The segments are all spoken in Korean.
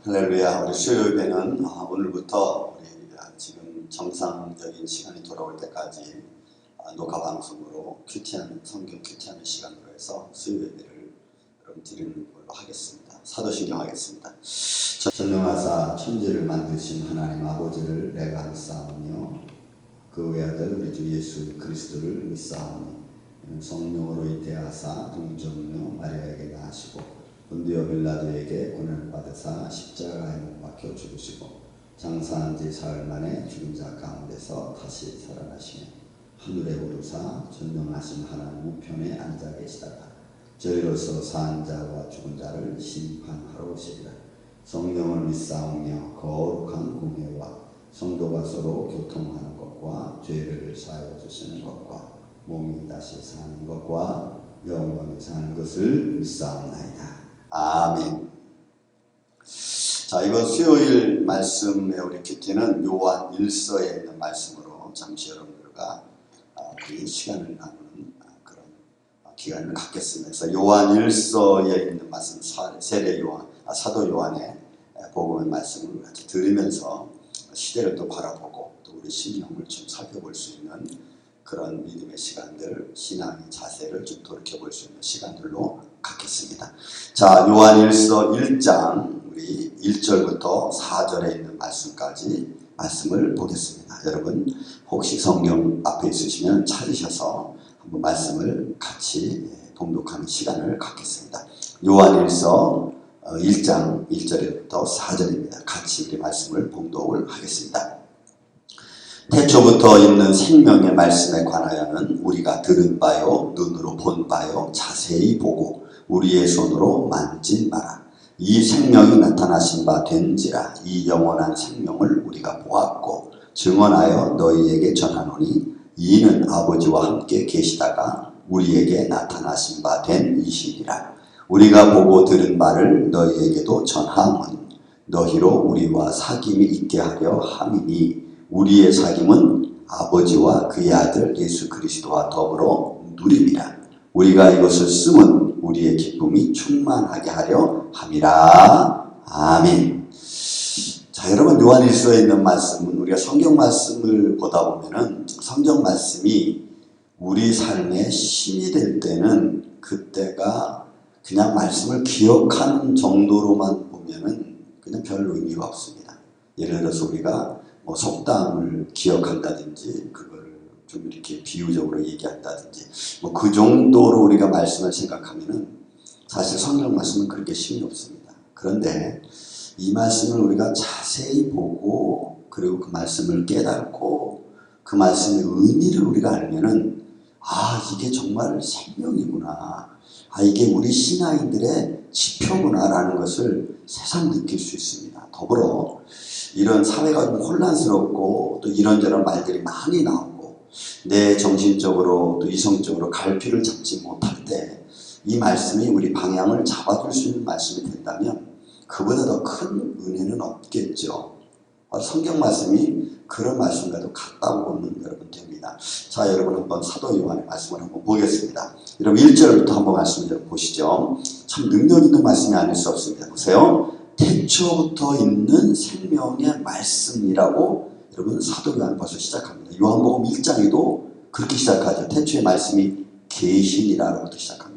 할렐루야. 우리 수요예배는 오늘부터 우리 지금 정상적인 시간이 돌아올 때까지 녹화 방송으로 성경 큐티하는 시간으로 해서 수요예배를 여러분 드리는 걸로 하겠습니다. 사도신경 하겠습니다. 전능하사 천지를 만드신 하나님 아버지를 내가 믿사오며 그 외아들 우리 주 예수 그리스도를 믿사오니 성령으로 잉태하사 동정녀 마리아에게 낳으시고 본디오 빌라도에게 고난을 받으사 십자가에 못 박혀 죽으시고 장사한 지 사흘 만에 죽은 자 가운데서 다시 살아나시며 하늘에 오르사 전능하신 하나님 우편에 앉아 계시다가 저희로서 산 자와 죽은 자를 심판하러 오시리라. 성령을 믿사오며 거룩한 공회와 성도가 서로 교통하는 것과 죄를 사하여 주시는 것과 몸이 다시 사는 것과 영원히 사는 것을 믿사옵나이다. 아멘. 자, 이번 수요일 말씀의 우리 큐티는 요한 1서에 있는 말씀으로 잠시 여러분들과 우리 시간을 나누는 그런 기간을 갖겠습니다. 그래서 요한 1서에 있는 말씀, 세례 요한, 사도 요한의 복음의 말씀을 같이 들으면서 시대를 또 바라보고 또 우리 신령을 좀 살펴볼 수 있는 그런 믿음의 시간들, 신앙의 자세를 좀 돌이켜볼 수 있는 시간들로 갖겠습니다. 자, 요한 1서 1장 우리 1절부터 4절에 있는 말씀까지 말씀을 보겠습니다. 여러분 혹시 성경 앞에 있으시면 찾으셔서 한번 말씀을 같이 봉독하는 시간을 갖겠습니다. 요한 1서 1장 1절부터 4절입니다. 같이 우리 말씀을 봉독을 하겠습니다. 태초부터 있는 생명의 말씀에 관하여는 우리가 들은 바요 눈으로 본 바요 자세히 보고 우리의 손으로 만진 바라. 이 생명이 나타나신 바 된지라. 이 영원한 생명을 우리가 보았고 증언하여 너희에게 전하노니 이는 아버지와 함께 계시다가 우리에게 나타나신 바 된 이시니라. 우리가 보고 들은 바를 너희에게도 전함은 너희로 우리와 사귐이 있게 하려 함이니 우리의 사귐은 아버지와 그의 아들 예수 그리스도와 더불어 누림이라. 우리가 이것을 쓰면 우리의 기쁨이 충만하게 하려 함이라. 아멘. 자, 여러분 요한 1서에 있는 말씀은 우리가 성경 말씀을 보다 보면은 성경 말씀이 우리 삶에 힘이 될 때는 그때가 그냥 말씀을 기억하는 정도로만 보면은 그냥 별 의미가 없습니다. 예를 들어서 우리가 뭐 속담을 기억한다든지 그걸 좀 이렇게 비유적으로 얘기한다든지 뭐 그 정도로 우리가 말씀을 생각하면은 사실 성경 말씀은 그렇게 힘이 없습니다. 그런데 이 말씀을 우리가 자세히 보고 그리고 그 말씀을 깨닫고 그 말씀의 의미를 우리가 알면은 이게 정말 생명이구나. 이게 우리 신앙인들의 지표구나 라는 것을 새삼 느낄 수 있습니다. 더불어 이런 사회가 좀 혼란스럽고 또 이런저런 말들이 많이 나오고 내 정신적으로 또 이성적으로 갈피를 잡지 못할 때 이 말씀이 우리 방향을 잡아줄 수 있는 말씀이 된다면 그보다 더 큰 은혜는 없겠죠. 성경 말씀이 그런 말씀과도 같다고 보면 여러분 됩니다. 자, 여러분 한번 사도 요한의 말씀을 한번 보겠습니다. 여러분 1절부터 한번 말씀을 보시죠. 참 능력 있는 말씀이 아닐 수 없습니다. 보세요. 태초부터 있는 생명의 말씀이라고 여러분 사도 요한 벌써 시작합니다. 요한복음 1장에도 그렇게 시작하죠. 태초의 말씀이 계시니라로부터 시작합니다.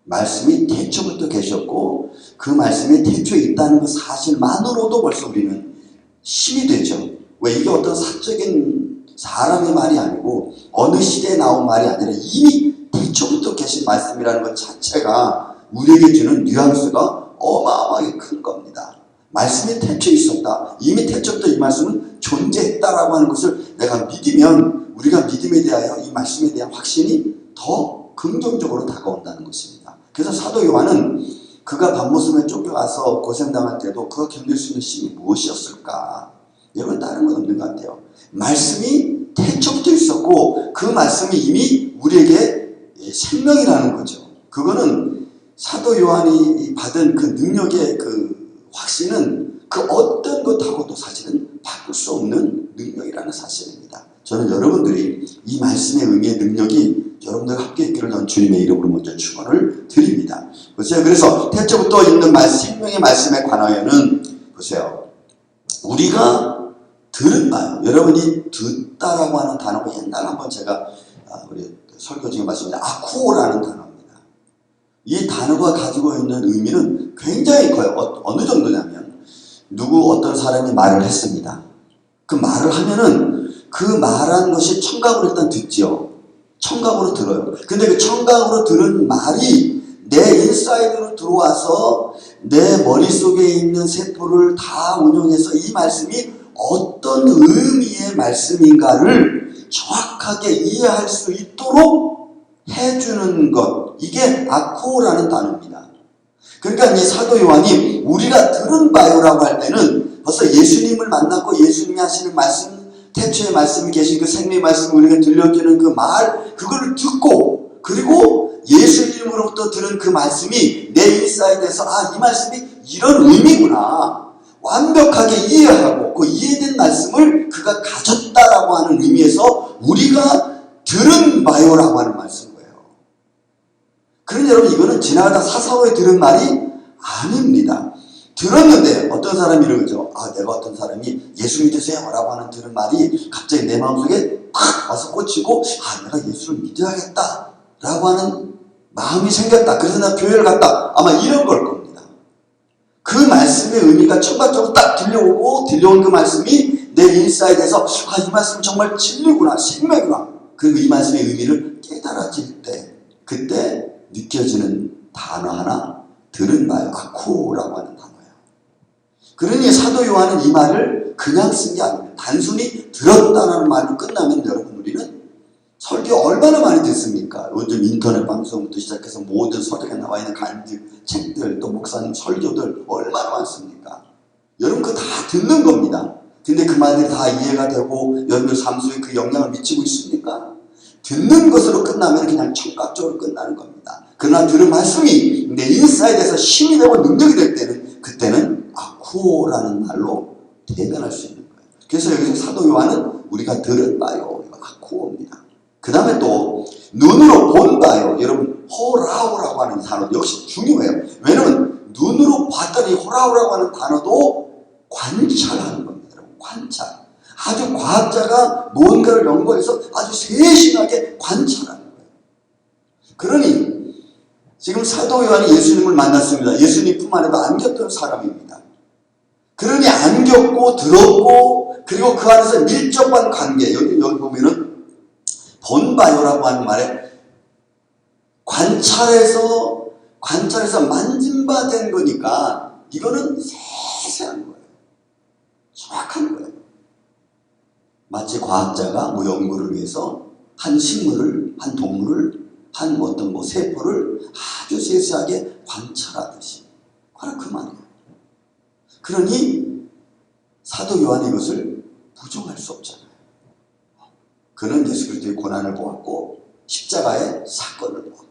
말씀이 태초부터 계셨고 그 말씀이 태초에 있다는 그 사실만으로도 벌써 우리는 힘이 되죠. 왜? 이게 어떤 사적인 사람의 말이 아니고 어느 시대에 나온 말이 아니라 이미 태초부터 계신 말씀이라는 것 자체가 우리에게 주는 뉘앙스가 어마어마하게 큰 겁니다. 말씀이 태초에 있었다. 이미 태초부터 이 말씀은 존재했다라고 하는 것을 내가 믿으면 우리가 믿음에 대하여 이 말씀에 대한 확신이 더 긍정적으로 다가온다는 것입니다. 그래서 사도 요한은 그가 밤모습에 쫓겨가서 고생당할 때도 그가 견딜 수 있는 힘이 무엇이었을까? 여러분 다른 건 없는 것 같아요. 말씀이 태초부터 있었고 그 말씀이 이미 우리에게 생명이라는 거죠. 그거는 사도 요한이 받은 그 능력의 그 확신은 그 어떤 것하고도 사실은 바꿀 수 없는 능력이라는 사실입니다. 저는 여러분들이 이 말씀의 의미의 능력이 여러분들 함께 있기를 전 주님의 이름으로 먼저 축원을 드립니다. 보세요. 그래서 태초부터 있는 생명의 말씀에 관하여는 보세요. 우리가 들은 바요. 여러분이 듣다라고 하는 단어가 옛날에 한번 제가 우리 설교 중에 말씀드린 아쿠오라는 단어입니다. 이 단어가 가지고 있는 의미는 굉장히 커요. 어느 정도냐면 어떤 사람이 말을 했습니다. 그 말을 하면은 그 말한 것이 청각으로 일단 듣죠. 청각으로 들어요. 근데 그 청각으로 들은 말이 내 인사이드로 들어와서 내 머릿속에 있는 세포를 다 운용해서 이 말씀이 어떤 의미의 말씀인가를 정확하게 이해할 수 있도록 해주는 것. 이게 아쿠오라는 단어입니다. 그러니까 이 사도 요한이 우리가 들은 바요라고 할 때는 벌써 예수님을 만났고 예수님이 하시는 말씀, 태초에 말씀이 계신 그 생명의 말씀 우리가 들려주는 그 말, 그걸 듣고 그리고 예수님으로부터 들은 그 말씀이 내 인사이드에서 이 말씀이 이런 의미구나 완벽하게 이해하고 그 이해된 말씀을 그가 가졌다라고 하는 의미에서 우리가 들은 바요라고 하는 말씀인 거예요. 그런데 여러분 이거는 지나가다 사사로이 들은 말이 아닙니다. 들었는데 어떤 사람이 이러죠. 내가 어떤 사람이 예수 믿으세요 라고 하는 들은 말이 갑자기 내 마음속에 팍 와서 꽂히고 내가 예수를 믿어야겠다 라고 하는 마음이 생겼다. 그래서 내가 교회를 갔다. 아마 이런 걸 겁니다. 그 말씀의 의미가 청각적으로 딱 들려온 그 말씀이 내 인사이드에서 이 말씀 정말 진리구나 생명이구나. 그리고 이 말씀의 의미를 깨달아질 때 그때 느껴지는 단어 하나 들은 바요. 아쿠라고 하는 단어예요. 그러니 사도 요한은 이 말을 그냥 쓴 게 아닙니다. 단순히 들었다는 말로 끝나면 여러분 우리는 설교 얼마나 많이 듣습니까? 요즘 인터넷 방송부터 시작해서 모든 서적에 나와 있는 간증, 책들, 또 목사님 설교들 얼마나 많습니까? 여러분 그거 다 듣는 겁니다. 근데 그 말들이 다 이해가 되고 여러분 삶 속에 그 영향을 미치고 있습니까? 듣는 것으로 끝나면 그냥 청각적으로 끝나는 겁니다. 그러나 들은 말씀이 내 인사이드에서 힘이 되고 능력이 될 때는 그때는 아쿠오라는 말로 대변할 수 있는 거예요. 그래서 여기서 사도 요한은 우리가 들은 바요. 아쿠오입니다. 그 다음에 또 눈으로 본 바요. 여러분 호라오라고 하는 단어 역시 중요해요. 왜냐하면 눈으로 봤더니 호라오라고 하는 단어도 관찰하는 겁니다. 여러분 관찰. 아주 과학자가 뭔가를 연구해서 아주 세심하게 관찰하는 거예요. 그러니 지금 사도 요한이 예수님을 만났습니다. 예수님뿐만 아니라 안 겪던 사람입니다. 그러니 안 겪고 들었고 그리고 그 안에서 밀접한 관계 여기 보면은 본바요라고 하는 말에 관찰해서 만진바된 거니까 이거는 세세한 거예요. 정확한 거예요. 마치 과학자가 연구를 위해서 한 식물을, 한 동물을, 한 어떤 세포를 아주 세세하게 관찰하듯이 바로 그 말이에요. 그러니 사도 요한이 이것을 부정할 수 없잖아요. 그는 예수 그리스도의 고난을 보았고 십자가의 사건을 보았고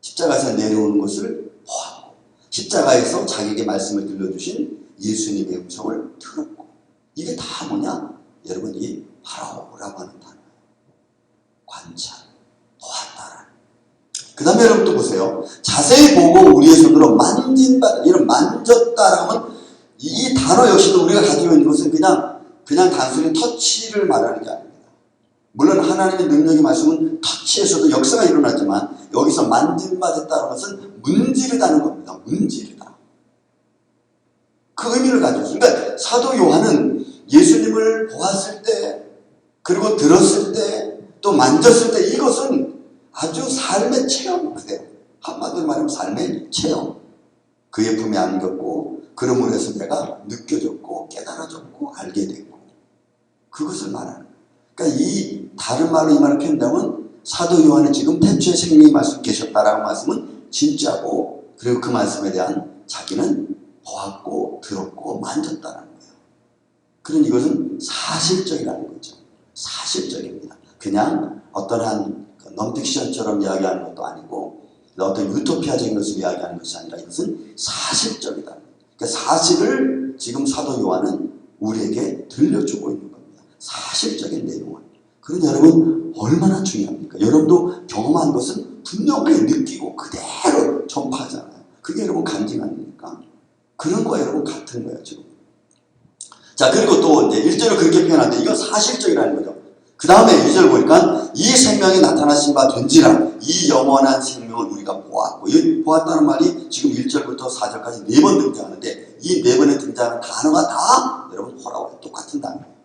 십자가에서 내려오는 것을 보았고 십자가에서 자기에게 말씀을 들려주신 예수님의 음성을 들었고 이게 다 뭐냐? 여러분 이 바라오라고 하는 단어예요. 관찰, 보았다라는. 그 다음에 여러분 또 보세요. 자세히 보고 우리의 손으로 만진다, 이런 만졌다라고 하면 이 단어 역시도 우리가 가지고 있는 것은 그냥 단순히 터치를 말하는 게 아닙니다. 물론 하나님의 능력의 말씀은 터치에서도 역사가 일어나지만 여기서 만진받았다는 것은 문지르다는 겁니다. 문지르다. 그 의미를 가지고 있어요. 그러니까 사도 요한은 예수님을 보았을 때 그리고 들었을 때 또 만졌을 때 이것은 아주 삶의 체험이에요. 한마디로 말하면 삶의 체험. 그의 품에 안겼고 그러므로 해서 내가 느껴졌고 깨달아졌고 알게 됐고 그것을 말하는 거예요. 그러니까 이 다른 말로 이 말을 표현하면 사도 요한은 지금 태초에 생명이 말씀 계셨다라는 말씀은 진짜고 그리고 그 말씀에 대한 자기는 보았고 들었고 만졌다는 거예요. 그러니 이것은 사실적이라는 거죠. 사실적입니다. 그냥 어떤 한 넌픽션처럼 이야기하는 것도 아니고 어떤 유토피아적인 것을 이야기하는 것이 아니라 이것은 사실적이다. 그러니까 사실을 지금 사도 요한은 우리에게 들려주고 있는 겁니다. 사실적인 내용을. 그러니 여러분 얼마나 중요합니까? 여러분도 경험한 것은 분명하게 느끼고 그대로 전파하잖아요. 그게 여러분 간증 아닙니까? 그런 거 여러분 같은 거예요 지금. 자 그리고 또 이제 1절을 그렇게 표현하는데 이건 사실적이라는 거죠. 그 다음에 2절 보니까 이 생명이 나타나신 바 된지라 이 영원한 생명을 우리가 보았고 이 보았다는 말이 지금 1절부터 4절까지 4번 등장하는데 이 4번에 등장하는 단어가 다 여러분 호라고 똑같은 단어예요.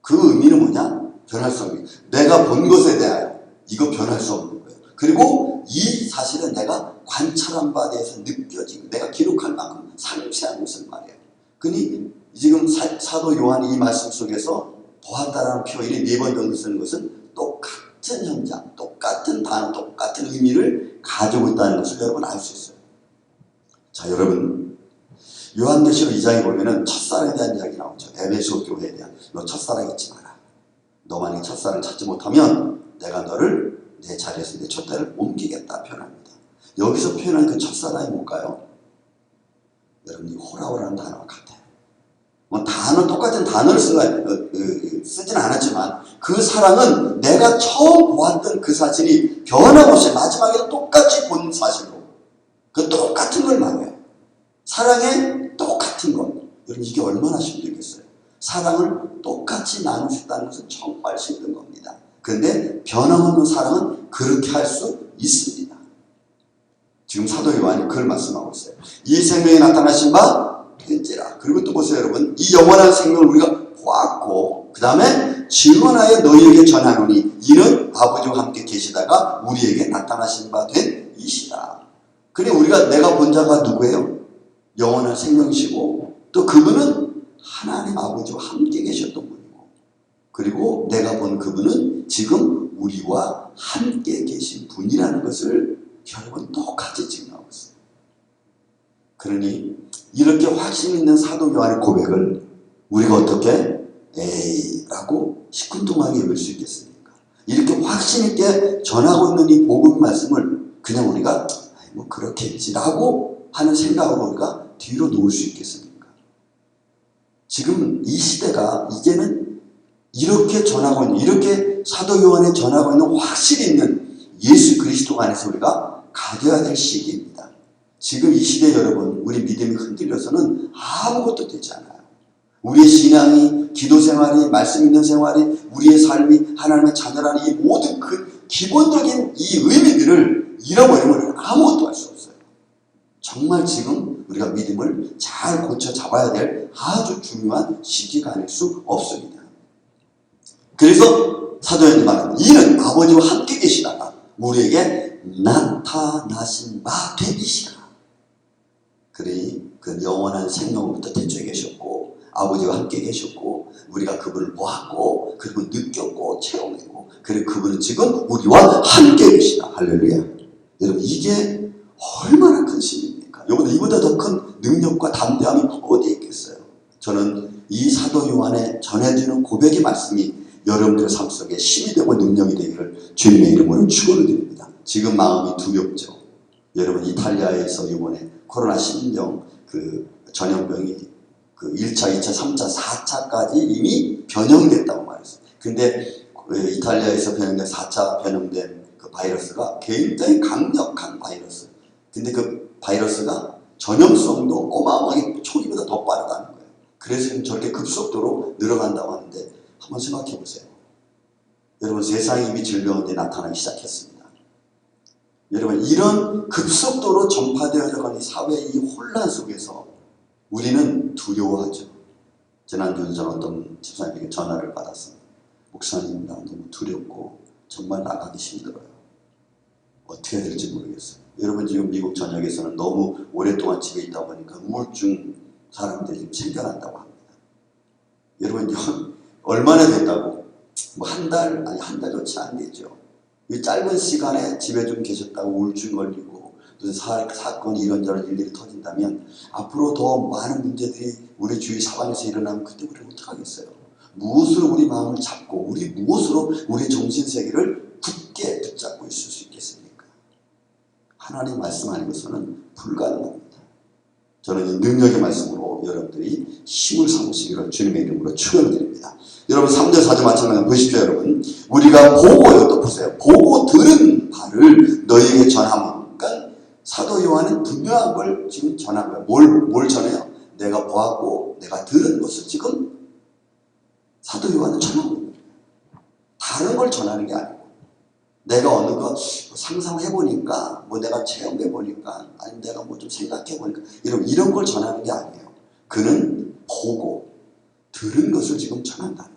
그 의미는 뭐냐? 변할 수 없는 내가 본 것에 대하여 이거 변할 수 없는 거예요. 그리고 이 사실은 내가 관찰한 바에 대해서 느껴지고 내가 기록할 만큼 상세한 것을 말해요. 그러니 지금 사도 요한이 이 말씀 속에서 보았다라는 표현이 4번 정도 쓰는 것은 똑같은 현장, 똑같은 단어, 똑같은 의미를 가지고 있다는 것을 여러분 알 수 있어요. 자 여러분 요한계시록 2장에 보면은 첫사랑에 대한 이야기 나오죠. 에베소 교회에 대한 너 첫사랑 잊지 마라. 너 만약에 첫사랑 찾지 못하면 내가 너를 내 자리에서 내 촛대를 옮기겠다 표현합니다. 여기서 표현한 그 첫사랑이 뭘까요? 여러분, 이 호라호라는 단어가 같아요. 뭐 단어, 똑같은 단어를 쓰진 않았지만 그 사랑은 내가 처음 보았던 그 사실이 변함없이 마지막에도 똑같이 본 사실로 그 똑같은 걸 말해요. 사랑의 똑같은 것. 여러분, 이게 얼마나 힘들겠어요. 사랑을 똑같이 나눌 수 있다는 것은 정말 힘든 겁니다. 그런데 변함없는 사랑은 그렇게 할 수 있습니다. 지금 사도 요한이 그걸 말씀하고 있어요. 이 생명이 나타나신 바 된지라. 그리고 또 보세요, 여러분. 이 영원한 생명을 우리가 보았고 그 다음에 증언하여 너희에게 전하노니 이는 아버지와 함께 계시다가 우리에게 나타나신 바 된 이시다. 그래, 내가 본 자가 누구예요? 영원한 생명이시고 또 그분은 하나님 아버지와 함께 계셨던 분이고, 그리고 내가 본 그분은 지금 우리와 함께 계신 분이라는 것을 여러분 똑같이 증명하고 있어요. 그러니 이렇게 확신 있는 사도 요한의 고백을 우리가 어떻게 에이라고 시큰둥하게 읽을 수 있겠습니까? 이렇게 확신 있게 전하고 있는 이 복음 말씀을 그냥 우리가 뭐 그렇겠지라고 하는 생각으로 우리가 뒤로 놓을 수 있겠습니까? 지금 이 시대가 이제는 이렇게 전하고 있는, 이렇게 사도 요한에 전하고 있는 확실히 있는 예수 그리스도 안에서 우리가 가져야 될 시기입니다. 지금 이 시대 여러분, 우리 믿음이 흔들려서는 아무것도 되지 않아요. 우리의 신앙이, 기도 생활이, 말씀 있는 생활이, 우리의 삶이 하나님의 자녀라는 이 모든 그 기본적인 이 의미들을 잃어버리면 아무것도 할 수 없어요. 정말 지금 우리가 믿음을 잘 고쳐 잡아야 될 아주 중요한 시기가 아닐 수 없습니다. 그래서 사도 요한이 말합니다. 이는 아버지와 함께 계시다가 우리에게 나타나신 바 되시라. 그러니 그 영원한 생명으로부터 태초에 계셨고 아버지와 함께 계셨고 우리가 그분을 보았고 그리고 느꼈고 체험했고 그리고 그분은 지금 우리와 함께 계시다. 할렐루야. 여러분, 이게 얼마나 큰 신입니까? 이보다 더 큰 능력과 담대함이 어디에 있겠어요? 저는 이 사도 요한의 전해지는 고백의 말씀이 여러분들의 삶 속에 힘이 되고 능력이 되기를 주님의 이름으로 축원을 드립니다. 지금 마음이 두렵죠. 여러분, 이탈리아에서 이번에 코로나 신병 그 전염병이 그 1차, 2차, 3차, 4차까지 이미 변형됐다고 말했어요. 근데 이탈리아에서 변형된 4차 변형된 그 바이러스가 굉장히 강력한 바이러스. 근데 그 바이러스가 전염성도 어마어마하게 초기보다 더 빠르다는 거예요. 그래서 지금 저렇게 급속도로 늘어간다고 하는데 한번 생각해 보세요. 여러분, 세상에 이미 질병이 나타나기 시작했습니다. 여러분, 이런 급속도로 전파되어져 가는 사회의 이 혼란 속에서 우리는 두려워하죠. 지난주에 저는 어떤 집사님에게 전화를 받았습니다. 목사님, 나 너무 두렵고 정말 나가기 힘들어요. 어떻게 해야 될지 모르겠어요. 여러분, 지금 미국 전역에서는 너무 오랫동안 집에 있다 보니까 우울증 사람들이 지금 생겨난다고 합니다. 여러분, 얼마나 됐다고? 뭐 한 달, 아니 한 달조차 안 되죠. 이 짧은 시간에 집에 좀 계셨다고 우울증 걸리고 무슨 사건이 이런저런 일들이 터진다면 앞으로 더 많은 문제들이 우리 주위 사방에서 일어나면 그때 우리는 어떡하겠어요? 무엇으로 우리 마음을 잡고 무엇으로 우리 정신세계를 굳게 붙잡고 있을 수 있겠습니까? 하나님 말씀 아니고서는 불가능합니다. 저는 이 능력의 말씀으로 여러분들이 힘을 삼으시기를 주님의 이름으로 축원드립니다. 여러분, 3절 4절 마찬가지로 보십시오. 여러분, 우리가 보고요, 또 보세요. 보고 들은 바를 너희에게 전하면, 그러니까 사도 요한은 분명한 걸 지금 전한 거예요. 뭘 전해요? 내가 보았고 내가 들은 것을 지금 사도 요한은 전하고 있는 거예요. 다른 걸 전하는 게 아니고 내가 어느 거 상상해보니까 뭐 내가 체험해보니까 아니면 내가 뭐 좀 생각해보니까 이런 걸 전하는 게 아니에요. 그는 보고 들은 것을 지금 전한다는 거예요.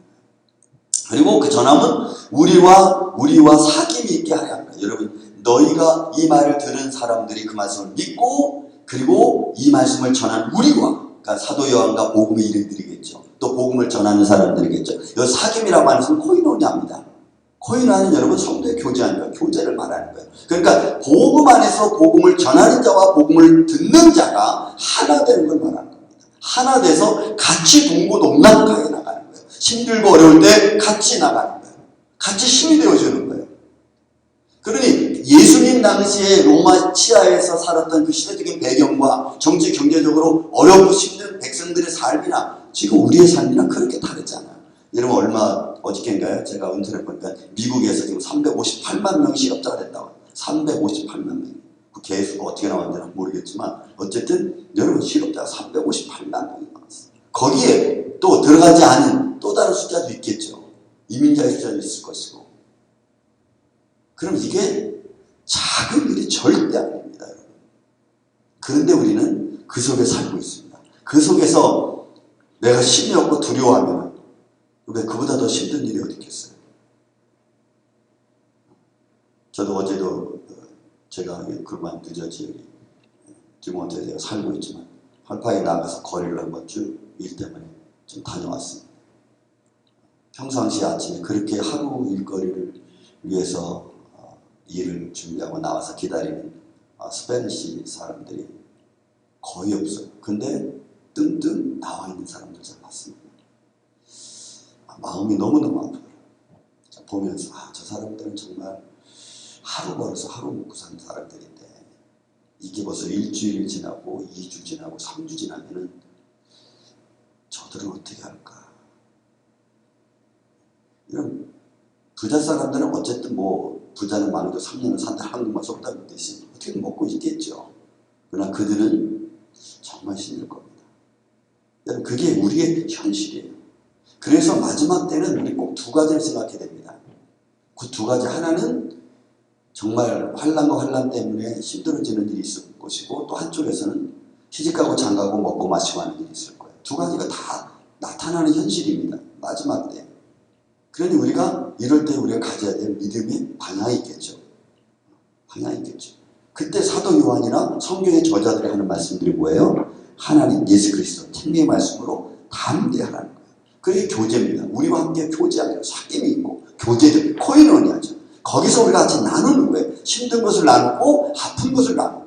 그리고 그 전함은 우리와 사귐이 있게 하려 합니다. 여러분, 너희가 이 말을 들은 사람들이 그 말씀을 믿고 그리고 이 말씀을 전한 우리와, 그러니까 사도 요한과 복음의 일행들이겠죠. 또 복음을 전하는 사람들이겠죠. 이 사귐이라고 하는 것은 코이노니아입니다. 코이노니아는 여러분 성도의 교제하는 거예요. 교제를 말하는 거예요. 그러니까 복음 안에서 복음을 전하는 자와 복음을 듣는 자가 하나 되는 걸 말하는 겁니다. 하나 돼서 같이 동고동락하게 나가는 거예요. 힘들고 어려울 때 같이 나가는 거예요. 같이 힘이 되어주는 거예요. 그러니 예수님 당시에 로마 치하에서 살았던 그 시대적인 배경과 정치 경제적으로 어렵고 힘든 백성들의 삶이나 지금 우리의 삶이랑 그렇게 다르잖아요. 여러분 얼마 어저께인가요? 제가 인터넷 보니까 미국에서 지금 358만 명이 실업자가 됐다고. 358만 명. 그 개수가 어떻게 나왔는지 모르겠지만 어쨌든 여러분 실업자가 358만 명이 나왔어요. 거기에 또 들어가지 않은 또 다른 숫자도 있겠죠. 이민자의 숫자도 있을 것이고. 그럼 이게 작은 일이 절대 아닙니다. 여러분. 그런데 우리는 그 속에 살고 있습니다. 그 속에서 내가 힘이 없고 두려워하면 왜 그보다 더 힘든 일이 어디 있겠어요? 저도 어제도 제가 그만 늦어지 디모데에 제가 살고 있지만 할파에 나가서 거리를 한번 쭉 일 때문에 좀 다녀왔습니다. 평상시 아침에 그렇게 하루 일거리를 위해서 일을 준비하고 나와서 기다리는 스페니시 사람들이 거의 없어요. 근데 뜬뜬 나와 있는 사람들 잘 봤습니다. 마음이 너무너무 아프더라고요. 보면서 저 사람들은 정말 하루 벌어서 하루 먹고 사는 사람들인데 이게 벌써 일주일 지나고 2주 지나고 3주 지나면은 저들은 어떻게 할까? 이런 부자 사람들은 어쨌든 뭐 부자는 많아도 3년을 산다 한국만 속다 듯이 어떻게든 먹고 있겠죠. 그러나 그들은 정말 힘들 겁니다. 여러분 그게 우리의 현실이에요. 그래서 마지막 때는 우리 꼭 두 가지를 생각해야 됩니다. 그 두 가지 하나는 정말 환난과 환난 때문에 힘들어지는 일이 있을 것이고 또 한쪽에서는 시집가고 장가고 먹고 마시고 하는 일이 있을 거예요. 두 가지가 다 나타나는 현실입니다. 마지막 때. 그러니 우리가 이럴 때 우리가 가져야 될 믿음의 방향이 있겠죠. 방향이 있겠죠. 그때 사도 요한이나 성경의 저자들이 하는 말씀들이 뭐예요? 하나님 예수 그리스도 생명의 말씀으로 담대하라는 거예요. 그게 교제입니다. 우리와 함께 교제하는 사귐이 있고 교제적 코이노니아죠. 거기서 우리가 같이 나누는 거예요. 힘든 것을 나누고 아픈 것을 나누고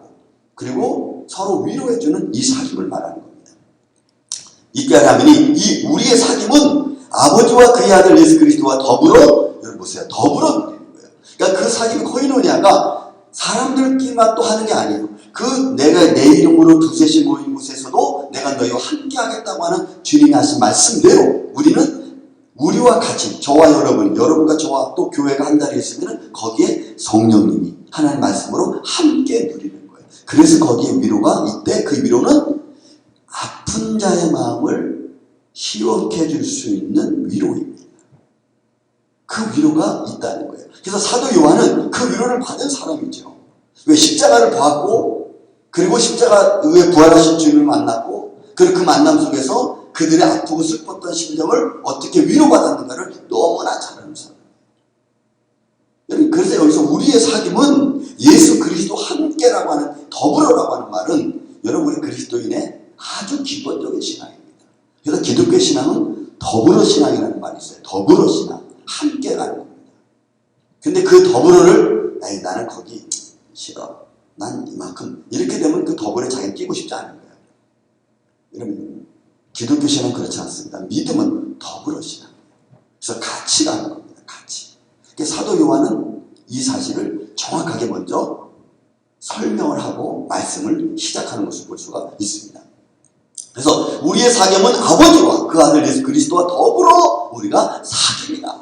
그리고 서로 위로해주는 이 사귐을 말하는 겁니다. 이게 하나님이 이 우리의 사귐은 아버지와 그의 아들 예수 그리스도와 더불어 여러분 보세요. 더불어 누리는 거예요. 그러니까 그 사귐의 코이노니아가 사람들끼리만 또 하는 게 아니에요. 그 내가 내 이름으로 두셋이 모인 곳에서도 내가 너희와 함께 하겠다고 하는 주님이 하신 말씀대로 우리는 우리와 같이 저와 여러분과 저와 또 교회가 한 자리에 있으면 거기에 성령님이 하나님 말씀으로 함께 누리는 거예요. 그래서 거기에 위로가 이때 그 위로는 아픈 자의 마음을 희원케 해줄 수 있는 위로입니다. 그 위로가 있다는 거예요. 그래서 사도 요한은 그 위로를 받은 사람이죠. 왜 십자가를 받고 그리고 십자가 위에 부활하신 주님을 만났고 그리고 그 만남 속에서 그들의 아프고 슬펐던 심정을 어떻게 위로받았는가를 너무나 잘 아는 사람이에요. 그래서 여기서 우리의 사귐은 예수 그리스도 함께라고 하는 더불어라고 하는 말은 여러분의 그리스도인의 아주 기본적인 신앙입니다. 그래서 기독교 신앙은 더불어 신앙이라는 말이 있어요. 더불어 신앙, 함께라는 겁니다. 근데 그 더불어를 나는 거기 싫어. 난 이만큼 이렇게 되면 그 더불어에 자기는 끼고 싶지 않은 거예요. 여러분 기독교 신앙은 그렇지 않습니다. 믿음은 더불어 신앙이에요. 그래서 같이 가는 겁니다. 같이. 그러니까 사도 요한은 이 사실을 정확하게 먼저 설명을 하고 말씀을 시작하는 것을 볼 수가 있습니다. 그래서 우리의 사귐은 아버지와 그 아들 예수 그리스도와 더불어 우리가 사귐이다.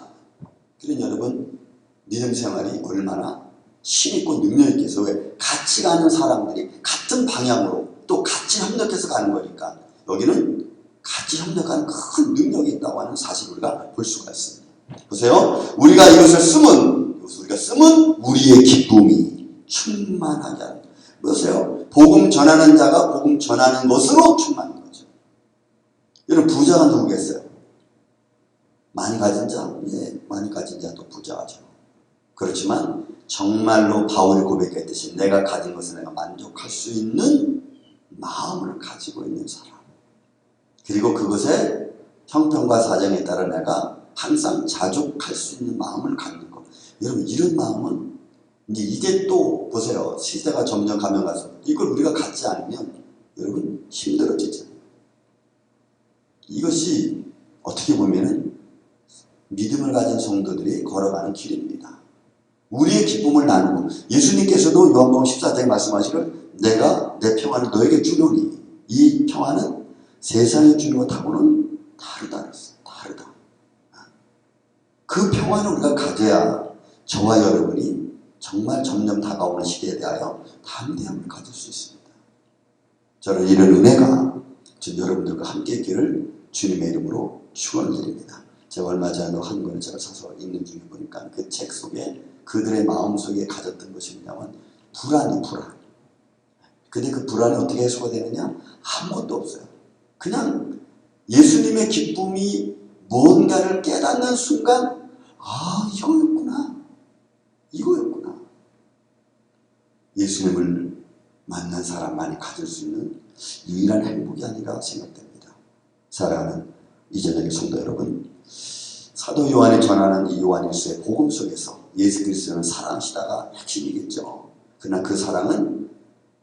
그러니 여러분 믿음 생활이 얼마나 힘있고 능력있게 해서 왜 같이 가는 사람들이 같은 방향으로 또 같이 협력해서 가는 거니까 여기는 같이 협력하는 큰 능력이 있다고 하는 사실을 우리가 볼 수가 있습니다. 보세요. 우리가 이것을 쓰면 우리의 기쁨이 충만하게 하는 거예요. 보세요. 복음 전하는 자가 복음 전하는 것으로 충만한 거죠. 여러분 부자가 누구겠어요? 많이 가진 자? 예, 많이 가진 자도 부자죠. 그렇지만 정말로 바울이 고백했듯이 내가 가진 것에 내가 만족할 수 있는 마음을 가지고 있는 사람. 그리고 그것에 형편과 사정에 따라 내가 항상 자족할 수 있는 마음을 갖는 것. 여러분 이런 마음은 이제 또 보세요. 시대가 점점 가면 가서 이걸 우리가 갖지 않으면 여러분 힘들어지잖아요. 이것이 어떻게 보면은 믿음을 가진 성도들이 걸어가는 길입니다. 우리의 기쁨을 나누고, 예수님께서도 요한복음 14장에 말씀하시기를 내가 내 평안을 너에게 주노니 이 평안은 세상에 주는 것하고는 다르다 그랬어요. 다르다. 그 평안을 우리가 가져야 저와 여러분이 정말 점점 다가오는 시대에 대하여 담대함을 가질 수 있습니다. 저는 이런 은혜가 전 여러분들과 함께 있기를 주님의 이름으로 축원드립니다. 제가 얼마 전에 한 권을 제가 사서 읽는 중에 보니까 그 책 속에 그들의 마음속에 가졌던 것이 뭐냐면 불안. 근데 그 불안이 어떻게 해소가 되느냐? 아무것도 없어요. 그냥 예수님의 기쁨이 뭔가를 깨닫는 순간, 아, 이거였구나. 예수님을 만난 사람만이 가질 수 있는 유일한 행복이 아니라 생각됩니다. 사랑하는 이전역의 성도 여러분, 사도 요한이 전하는 이 요한일서의 복음 속에서 예수 그리스도는 사랑하시다가 핵심이겠죠. 그러나 그 사랑은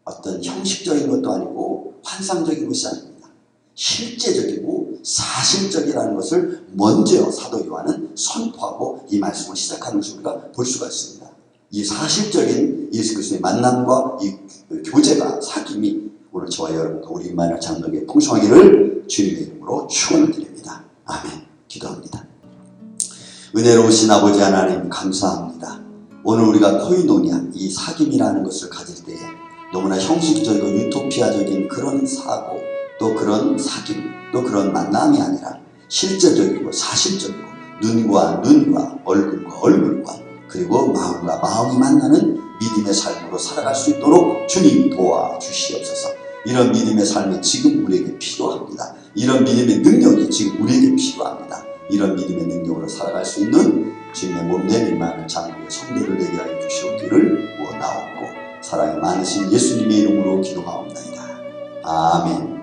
어떤 형식적인 것도 아니고 환상적인 것이 아닙니다. 실제적이고 사실적이라는 것을 먼저 사도 요한은 선포하고 이 말씀을 시작하는 것을 우리가 볼 수가 있습니다. 이 사실적인 예수 그리스도의 만남과 이 교제가, 사귐이 오늘 저와 여러분과 우리 만화 장로에게 풍성하기를 주님의 이름으로 축원을 드립니다. 아멘. 기도합니다. 은혜로우신 아버지 하나님 감사합니다. 오늘 우리가 코이노니아, 이 사귐이라는 것을 가질 때에 너무나 형식적이고 유토피아적인 그런 사고, 또 그런 사귐, 또 그런 만남이 아니라 실제적이고 사실적이고 눈과 눈과 얼굴과 얼굴과 그리고 마음과 마음이 만나는 믿음의 삶으로 살아갈 수 있도록 주님 도와주시옵소서. 이런 믿음의 삶이 지금 우리에게 필요합니다. 이런 믿음의 능력이 지금 우리에게 필요합니다. 이런 믿음의 능력으로 살아갈 수 있는 주님의 몸된 일만을 장로의 성도를 되게 하여 주시옵기를 원하옵고 사랑이 많으신 예수님의 이름으로 기도하옵나이다. 아멘.